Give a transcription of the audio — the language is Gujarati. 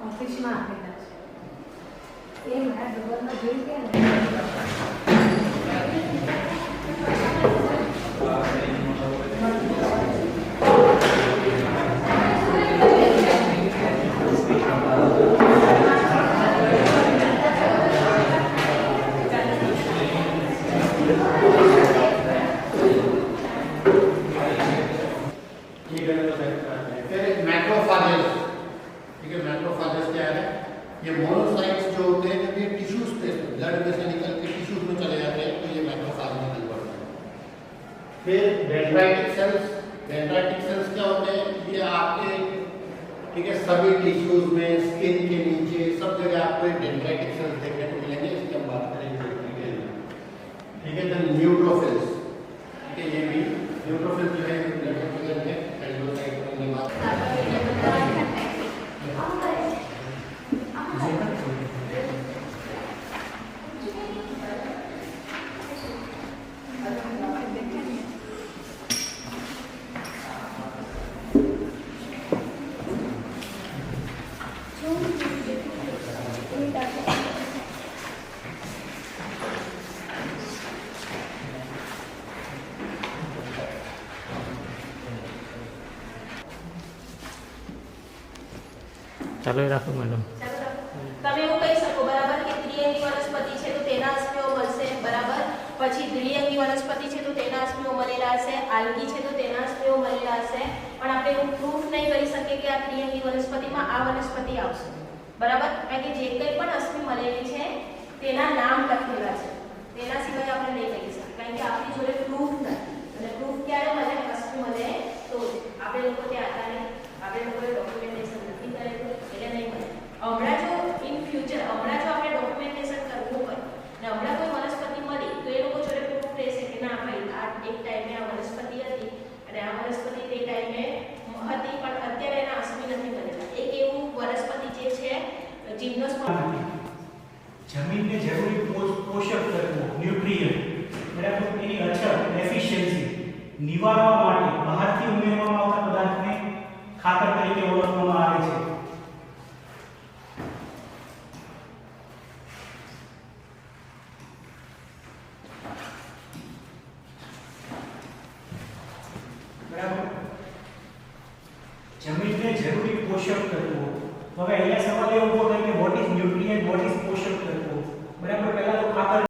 ઓફિસમાં આપેલા છે એ મારા ડબલમાં જોઈ ગયા ને ये मोनोसाइट्स जो होते हैं जब ये टिश्यूज पे ब्लड में से निकल के टिश्यूज में चले जाते हैं तो ये मैक्रोफेज में कन्वर्ट होते हैं। फिर डेंड्राइटिक सेल्स क्या होते हैं? ये आपके ठीक है सभी टिश्यूज में स्किन के नीचे सब जगह आपको डेंड्राइटिक सेल्स देखने को मिलेंगे, इसकी हम बात करेंगे। ठीक है देन न्यूट्रोफिल्स, ठीक है ये भी न्यूट्रोफिल्स जो है ब्लड वेसल में एल्डोसाइट में निर्माण ચાલો રાખો મેડમ. તમે એવું કહી શકો બરાબર કે દ્વિઅંગી વનસ્પતિ છે તો તેના અસ્મિઓ મળશે બરાબર. પછી દ્વિઅંગી વનસ્પતિ છે તો તેના અસ્મિઓ મળેલા હશે. આલ્ગી છે તો તેના અસ્મિઓ મળેલા હશે. પણ આપણે એવું પ્રૂફ નહીં કરી શકીએ કે આ દ્વિઅંગી વનસ્પતિમાં આ વનસ્પતિ આવશે બરાબર. કારણ કે જે કંઈ પણ અસ્મિ મળેલી છે તેના નામ લખેલા છે, તેના સિવાય આપણે નહીં કહી શકીએ કારણ કે આપણી જોડે પ્રૂફ નથી. અને પ્રૂફ ક્યારે મળે? અસ્મિ મળે તો આપણે લોકો તે આતા નહીં, આપણે લોકોએ ડોક્યુમેન્ટેશન નથી કરેલું એટલે નહીં મળે. હમણાં જો ઇન ફ્યુચર હમણાં જો આપણે ડોક્યુમેન્ટેશન કરવું હોય ને હમણાં કોઈ વનસ્પતિ મળી તો એ લોકો જોડે પ્રૂફ રહેશે કે ના ભાઈ આ એક ટાઈમે આ વનસ્પતિ હતી અને આ વનસ્પતિ તે ટાઈમે હતી પણ અત્યારે એના અસ્મિ નથી મળેલા. એક એવું વનસ્પતિ જે છે જીમ્નોસ્પર્મ, જમીનને જરૂરી પોષક તત્વો ન્યુટ્રિયન્ટ બરાબર એની અછત એફિશિયન્સી નિવારવા માટે બહારથી ઉમેરવામાં આવતા પદાર્થને ખાતર તરીકે ઓળખવામાં આવે છે. બરાબર જમીનને જરૂરી પોષક તત્વો. હવે અહીંયા સવાલ એ ઉભો થાય કે what is nutrient, what is પોષક તત્વો. બરાબર પહેલા તો ખાતર